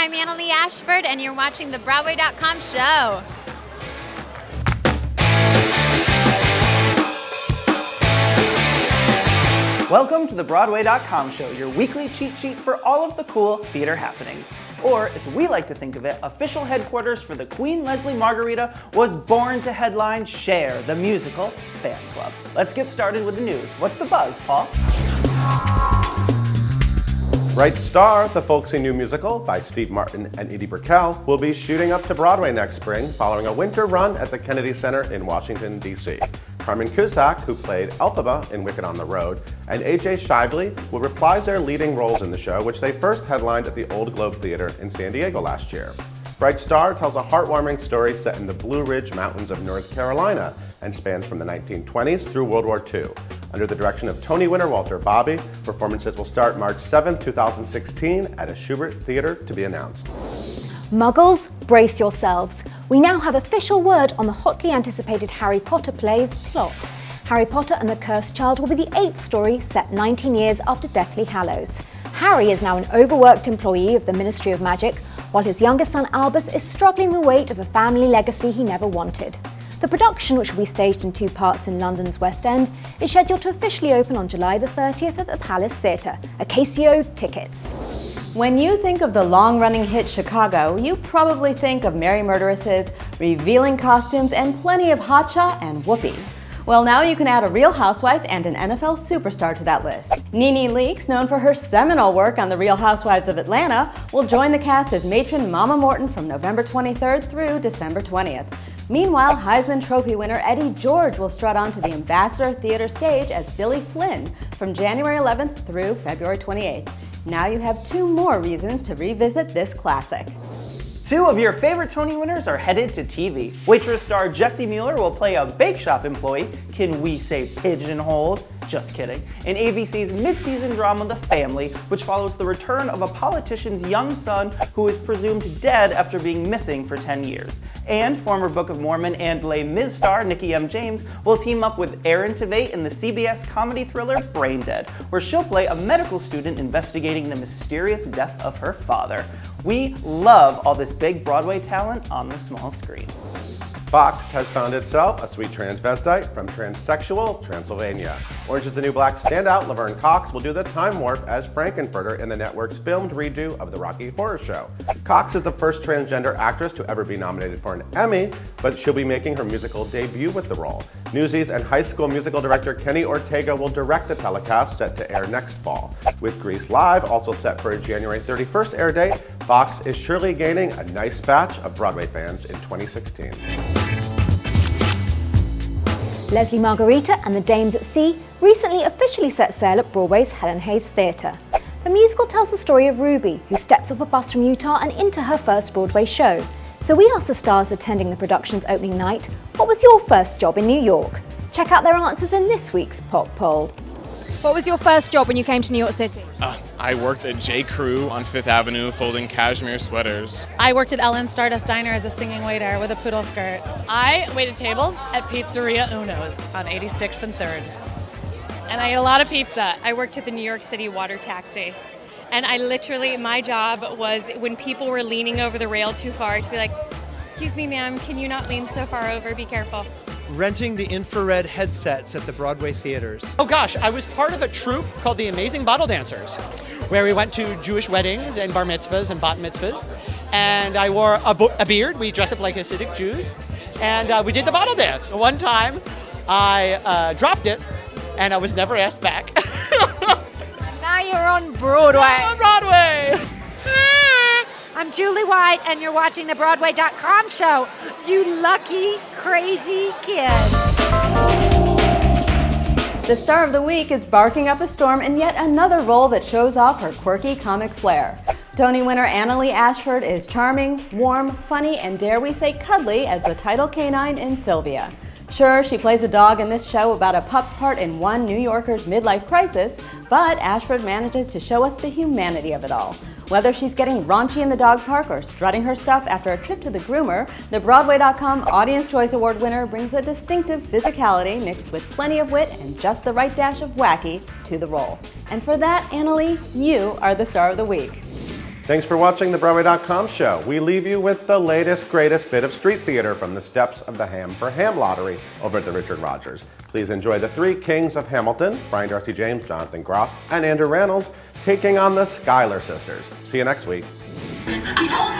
I'm Annalee Ashford, and you're watching the Broadway.com show. Welcome to the Broadway.com show, your weekly cheat sheet for all of the cool theater happenings. Or, as we like to think of it, official headquarters for the Queen Leslie Margarita was born to headline Cher, the musical fan club. Let's get started with the news. What's the buzz, Paul? Bright Star, the folksy new musical by Steve Martin and Edie Brickell, will be shooting up to Broadway next spring following a winter run at the Kennedy Center in Washington, D.C. Carmen Cusack, who played Elphaba in Wicked on the Road, and A.J. Shively will reprise their leading roles in the show, which they first headlined at the Old Globe Theater in San Diego last year. Bright Star tells a heartwarming story set in the Blue Ridge Mountains of North Carolina and spans from the 1920s through World War II. Under the direction of Tony winner Walter Bobby, performances will start March 7, 2016 at a Schubert Theater to be announced. Muggles, brace yourselves. We now have official word on the hotly anticipated Harry Potter play's plot. Harry Potter and the Cursed Child will be the 8th story set 19 years after Deathly Hallows. Harry is now an overworked employee of the Ministry of Magic, while his younger son Albus is struggling the weight of a family legacy he never wanted. The production, which will be staged in 2 parts in London's West End, is scheduled to officially open on July the 30th at the Palace Theatre. Acacio tickets. When you think of the long-running hit Chicago, you probably think of merry murderesses, revealing costumes, and plenty of hotshot and whoopee. Well, now you can add a Real Housewife and an NFL superstar to that list. Nene Leakes, known for her seminal work on The Real Housewives of Atlanta, will join the cast as matron Mama Morton from November 23rd through December 20th. Meanwhile, Heisman Trophy winner Eddie George will strut onto the Ambassador Theater stage as Billy Flynn from January 11th through February 28th. Now you have 2 more reasons to revisit this classic. 2 of your favorite Tony winners are headed to TV. Waitress star Jessie Mueller will play a bake shop employee. Can we say pigeonholed? Just kidding. In ABC's mid-season drama The Family, which follows the return of a politician's young son who is presumed dead after being missing for 10 years. And former Book of Mormon and Les Mis star Nikki M. James will team up with Erin Tveit in the CBS comedy thriller Brain Dead, where she'll play a medical student investigating the mysterious death of her father. We love all this big Broadway talent on the small screen. Fox has found itself a sweet transvestite from transsexual Transylvania. Orange is the New Black standout Laverne Cox will do the time warp as Frankenfurter in the network's filmed redo of the Rocky Horror Show. Cox is the first transgender actress to ever be nominated for an Emmy, but she'll be making her musical debut with the role. Newsies and High School Musical director Kenny Ortega will direct the telecast set to air next fall. With Grease Live also set for a January 31st air date, Fox is surely gaining a nice batch of Broadway fans in 2016. Leslie Margarita and the Dames at Sea recently officially set sail at Broadway's Helen Hayes Theatre. The musical tells the story of Ruby, who steps off a bus from Utah and into her first Broadway show. So we asked the stars attending the production's opening night, what was your first job in New York? Check out their answers in this week's Pop Poll. What was your first job when you came to New York City? I worked at J. Crew on 5th Avenue folding cashmere sweaters. I worked at Ellen's Stardust Diner as a singing waiter with a poodle skirt. I waited tables at Pizzeria Uno's on 86th and 3rd. And I ate a lot of pizza. I worked at the New York City water taxi. And my job was when people were leaning over the rail too far to be like, excuse me, ma'am, can you not lean so far over? Be careful. Renting the infrared headsets at the Broadway theaters. Oh gosh, I was part of a troupe called the Amazing Bottle Dancers, where we went to Jewish weddings and bar mitzvahs and bat mitzvahs. And I wore a beard. We dressed up like Hasidic Jews. And we did the bottle dance. One time, I dropped it, and I was never asked back. Now you're on Broadway. On Broadway! I'm Julie White, and you're watching the Broadway.com show. You lucky, crazy kid. The star of the week is barking up a storm in yet another role that shows off her quirky comic flair. Tony winner Annalee Ashford is charming, warm, funny, and dare we say cuddly as the title canine in Sylvia. Sure, she plays a dog in this show about a pup's part in one New Yorker's midlife crisis, but Ashford manages to show us the humanity of it all. Whether she's getting raunchy in the dog park or strutting her stuff after a trip to the groomer, the Broadway.com Audience Choice Award winner brings a distinctive physicality mixed with plenty of wit and just the right dash of wacky to the role. And for that, Annalee, you are the star of the week. Thanks for watching the Broadway.com show. We leave you with the latest, greatest bit of street theater from the steps of the Ham for Ham lottery over at the Richard Rogers. Please enjoy the three kings of Hamilton, Brian Darcy James, Jonathan Groff, and Andrew Rannells, taking on the Schuyler sisters. See you next week. Behold